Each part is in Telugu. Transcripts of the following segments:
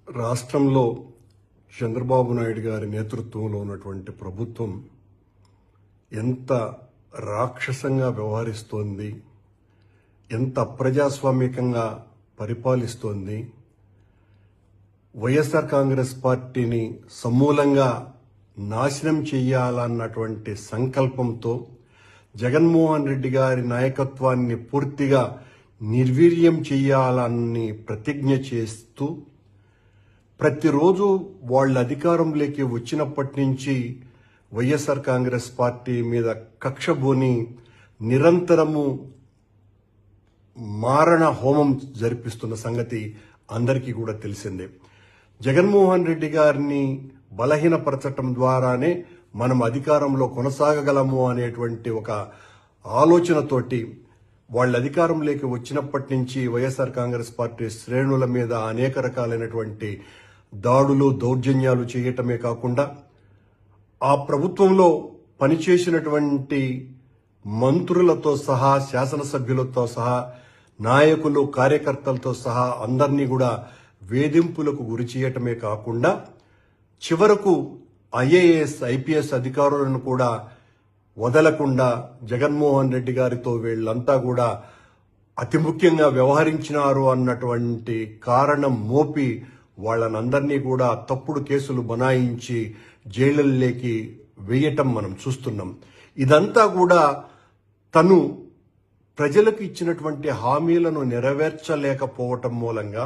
రాష్ట్రంలో చంద్రబాబు నాయుడు గారి నేతృత్వంలో ఉన్నటువంటి ప్రభుత్వం ఎంత రాక్షసంగా వ్యవహరిస్తోంది, ఎంత అప్రజాస్వామికంగా పరిపాలిస్తోంది, వైఎస్ఆర్ కాంగ్రెస్ పార్టీని సమూలంగా నాశనం చేయాలన్నటువంటి సంకల్పంతో జగన్మోహన్ రెడ్డి గారి నాయకత్వాన్ని పూర్తిగా నిర్వీర్యం చేయాలని ప్రతిజ్ఞ చేస్తూ ప్రతిరోజు వాళ్ళ అధికారంలోకి వచ్చినప్పటి నుంచి వైఎస్ఆర్ కాంగ్రెస్ పార్టీ మీద కక్షబోని నిరంతరము మారణ హోమం జరిపిస్తున్న సంగతి అందరికీ కూడా తెలిసిందే. జగన్మోహన్ రెడ్డి గారిని బలహీనపరచటం ద్వారానే మనం అధికారంలో కొనసాగగలము అనేటువంటి ఒక ఆలోచనతోటి వాళ్ళ అధికారంలోకి వచ్చినప్పటి నుంచి వైఎస్ఆర్ కాంగ్రెస్ పార్టీ శ్రేణుల మీద అనేక రకాలైనటువంటి దాడులు దౌర్జన్యాలు చేయటమే కాకుండా ఆ ప్రభుత్వంలో పనిచేసినటువంటి మంత్రులతో సహా శాసనసభ్యులతో సహా నాయకులు కార్యకర్తలతో సహా అందరినీ కూడా వేధింపులకు గురి చేయటమే కాకుండా చివరకు ఐఏఎస్ ఐపీఎస్ అధికారులను కూడా వదలకుండా జగన్మోహన్ రెడ్డి గారితో వీళ్ళంతా కూడా అతి ముఖ్యంగా వ్యవహరించినారు అన్నటువంటి కారణం మోపి వాళ్ళనందరినీ కూడా తప్పుడు కేసులు బనాయించి జైళ్లలోకి వేయటం మనం చూస్తున్నాం. ఇదంతా కూడా తను ప్రజలకు ఇచ్చినటువంటి హామీలను నెరవేర్చలేకపోవటం మూలంగా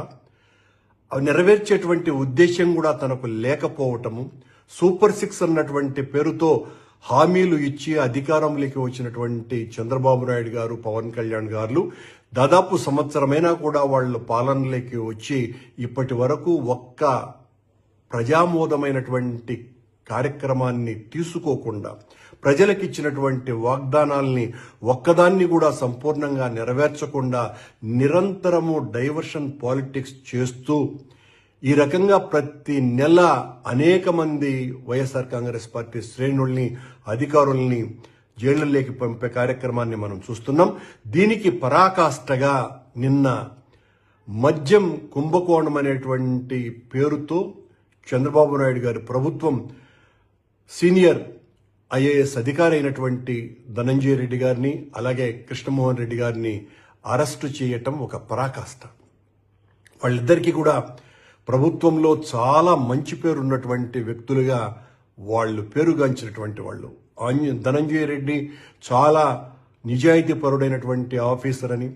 నెరవేర్చేటువంటి ఉద్దేశం కూడా తనకు లేకపోవటము, సూపర్ 6 అన్నటువంటి పేరుతో హామీలు ఇచ్చి అధికారంలోకి వచ్చినటువంటి చంద్రబాబు నాయుడు గారు, పవన్ కళ్యాణ్ గారు దాదాపు సంవత్సరమైనా కూడా వాళ్ళ పాలనలోకి వచ్చి ఇప్పటి వరకు ఒక్క ప్రజామోదమైనటువంటి కార్యక్రమాన్ని తీసుకోకుండా ప్రజలకు ఇచ్చినటువంటి వాగ్దానాల్ని ఒక్కదాన్ని కూడా సంపూర్ణంగా నెరవేర్చకుండా నిరంతరము డైవర్షన్ పాలిటిక్స్ చేస్తూ ఈ రకంగా ప్రతి నెల అనేక మంది వైఎస్ఆర్ కాంగ్రెస్ పార్టీ శ్రేణుల్ని అధికారుల్ని జైళ్లలోకి పంపే కార్యక్రమాన్ని మనం చూస్తున్నాం. దీనికి పరాకాష్ఠగా నిన్న మద్యం కుంభకోణం అనేటువంటి పేరుతో చంద్రబాబు నాయుడు గారి ప్రభుత్వం సీనియర్ ఐఏఎస్ అధికారి అయినటువంటి ధనంజయ రెడ్డి గారిని అలాగే కృష్ణమోహన్ రెడ్డి గారిని అరెస్టు చేయటం ఒక పరాకాష్ఠ. వాళ్ళిద్దరికీ కూడా ప్రభుత్వంలో చాలా మంచి పేరున్నటువంటి వ్యక్తులుగా వాళ్ళు పేరుగాంచినటువంటి వాళ్ళు. ధనంజయ రెడ్డి చాలా నిజాయితీ పరుడైనటువంటి ఆఫీసర్ అని,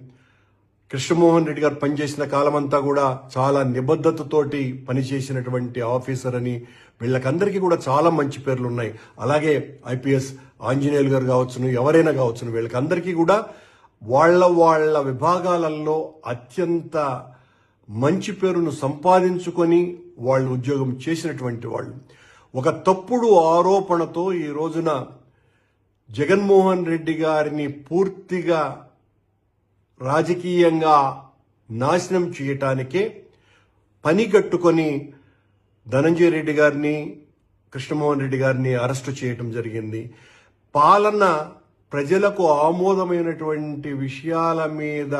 కృష్ణమోహన్ రెడ్డి గారు పనిచేసిన కాలమంతా కూడా చాలా నిబద్ధతతోటి పనిచేసినటువంటి ఆఫీసర్ అని వీళ్ళకందరికీ కూడా చాలా మంచి పేర్లు ఉన్నాయి. అలాగే ఐపీఎస్ ఆంజనేయులు గారు కావచ్చును, ఎవరైనా కావచ్చును, వీళ్ళకందరికీ కూడా వాళ్ళ విభాగాలలో అత్యంత మంచి పేరును సంపాదించుకొని వాళ్ళు ఉద్యోగం చేసినటువంటి వాళ్ళు. ఒక తప్పుడు ఆరోపణతో ఈ రోజున జగన్మోహన్ రెడ్డి గారిని పూర్తిగా రాజకీయంగా నాశనం చేయటానికే పని కట్టుకొని ధనంజయ రెడ్డి గారిని కృష్ణమోహన్ రెడ్డి గారిని అరెస్టు చేయటం జరిగింది. పాలన ప్రజలకు ఆమోదమైనటువంటి విషయాల మీద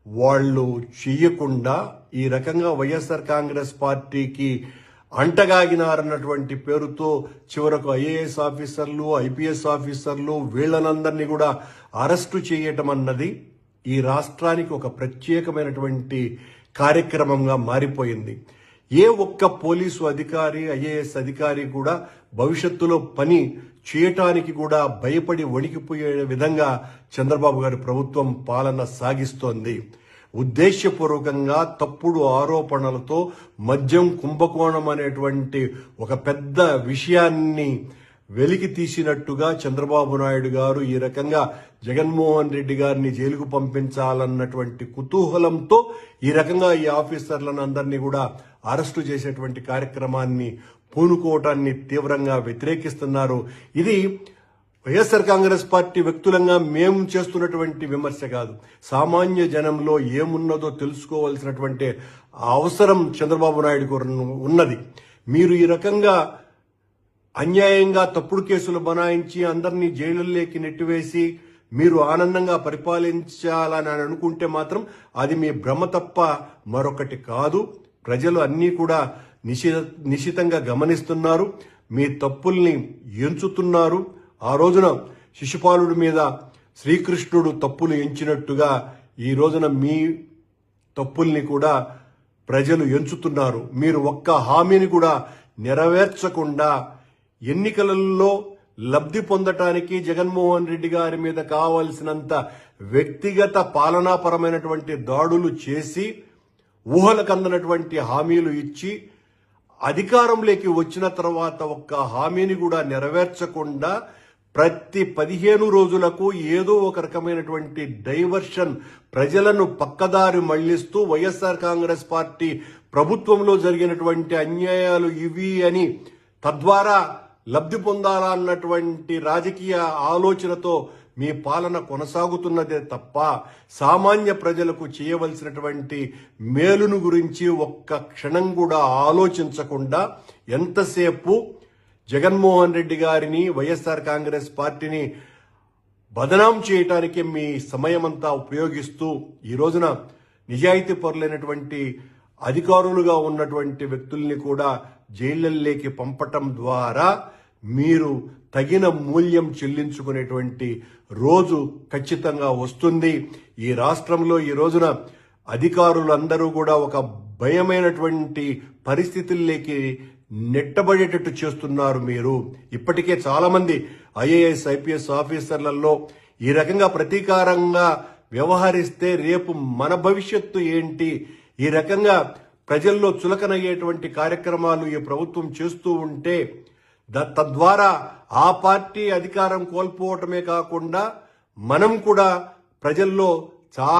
వాళ్ళు చెయ్యకుండా ఈ రకంగా వైఎస్ఆర్ కాంగ్రెస్ పార్టీకి అంటగాగినారన్నటువంటి పేరుతో చివరకు ఐఏఎస్ ఆఫీసర్లు ఐపీఎస్ ఆఫీసర్లు వీళ్ళనందరినీ కూడా అరెస్టు చేయటం అన్నది ఈ రాష్ట్రానికి ఒక ప్రత్యేకమైనటువంటి కార్యక్రమంగా మారిపోయింది. ఏ ఒక్క పోలీసు అధికారి ఐఏఎస్ అధికారి కూడా భవిష్యత్తులో పని చేయటానికి కూడా భయపడి వణికిపోయే విధంగా చంద్రబాబు గారి ప్రభుత్వం పాలన సాగిస్తోంది. ఉద్దేశపూర్వకంగా తప్పుడు ఆరోపణలతో మద్యం కుంభకోణం అనేటువంటి ఒక పెద్ద విషయాన్ని వెలికి తీసినట్టుగా చంద్రబాబు నాయుడు గారు ఈ రకంగా జగన్మోహన్ రెడ్డి గారిని జైలుకు పంపించాలన్నటువంటి కుతూహలంతో ఈ రకంగా ఈ ఆఫీసర్లను అందరినీ కూడా అరెస్టు చేసేటువంటి కార్యక్రమాన్ని పూనుకోవటాన్ని తీవ్రంగా వ్యతిరేకిస్తున్నారు. ఇది వైఎస్ఆర్ కాంగ్రెస్ పార్టీ వ్యక్తులంగా మేము చేస్తున్నటువంటి విమర్శ కాదు. సామాన్య జనంలో ఏమున్నదో తెలుసుకోవాల్సినటువంటి అవసరం చంద్రబాబు నాయుడు ఉన్నది. మీరు ఈ రకంగా అన్యాయంగా తప్పుడు కేసులు బనాయించి అందరినీ జైలుల్లోకి నెట్టివేసి మీరు ఆనందంగా పరిపాలించాలని అనుకుంటే మాత్రం అది మీ భ్రమ తప్ప మరొకటి కాదు. ప్రజలు అన్నీ కూడా నిశితంగా గమనిస్తున్నారు. మీ తప్పుల్ని ఎంచుతున్నారు. ఆ రోజున శిశుపాలుడి మీద శ్రీకృష్ణుడు తప్పులు ఎంచినట్టుగా ఈ రోజున మీ తప్పుల్ని కూడా ప్రజలు ఎంచుతున్నారు. మీరు ఒక్క హామీని కూడా నెరవేర్చకుండా ఎన్నికలలో లబ్ధి పొందటానికి జగన్మోహన్ రెడ్డి గారి మీద కావలసినంత వ్యక్తిగత పాలనాపరమైనటువంటి దాడులు చేసి ఊహలకు అందనటువంటి హామీలు ఇచ్చి అధికారంలోకి వచ్చిన తర్వాత ఒక్క హామీని కూడా నెరవేర్చకుండా ప్రతి 15 రోజులకు ఏదో ఒక రకమైనటువంటి డైవర్షన్ ప్రజలను పక్కదారి మళ్లిస్తూ వైఎస్ఆర్ కాంగ్రెస్ పార్టీ ప్రభుత్వంలో జరిగినటువంటి అన్యాయాలు ఇవి అని తద్వారా లబ్ధి పొందాలా అన్నటువంటి రాజకీయ ఆలోచనతో మీ పాలన కొనసాగుతున్నదే తప్ప సామాన్య ప్రజలకు చేయవలసినటువంటి మేలును గురించి ఒక్క క్షణం కూడా ఆలోచించకుండా ఎంతసేపు జగన్మోహన్ రెడ్డి గారిని వైఎస్ఆర్ కాంగ్రెస్ పార్టీని బదనాం చేయటానికి మీ సమయమంతా ఉపయోగిస్తూ ఈ రోజున నిజాయితీ పరులైనటువంటి అధికారులుగా ఉన్నటువంటి వ్యక్తుల్ని కూడా జైళ్లలోకి పంపటం ద్వారా మీరు తగిన మూల్యం చెల్లించుకునేటువంటి రోజు ఖచ్చితంగా వస్తుంది. ఈ రాష్ట్రంలో ఈ రోజున అధికారులందరూ కూడా ఒక భయమైనటువంటి పరిస్థితుల్లోకి నెట్టబడేటట్టు చేస్తున్నారు. మీరు ఇప్పటికే చాలా మంది ఐఏఎస్ ఐపీఎస్ ఆఫీసర్లలో ఈ రకంగా ప్రతీకారంగా వ్యవహరిస్తే రేపు మన భవిష్యత్తు ఏంటి, ఈ రకంగా ప్రజల్లో చులకనయ్యేటువంటి కార్యక్రమాలు ఈ ప్రభుత్వం చేస్తూ ఉంటే తద్వారా ఆ పార్టీ అధికారం కోల్పోవటమే కాకుండా మనం కూడా ప్రజల్లో చాలా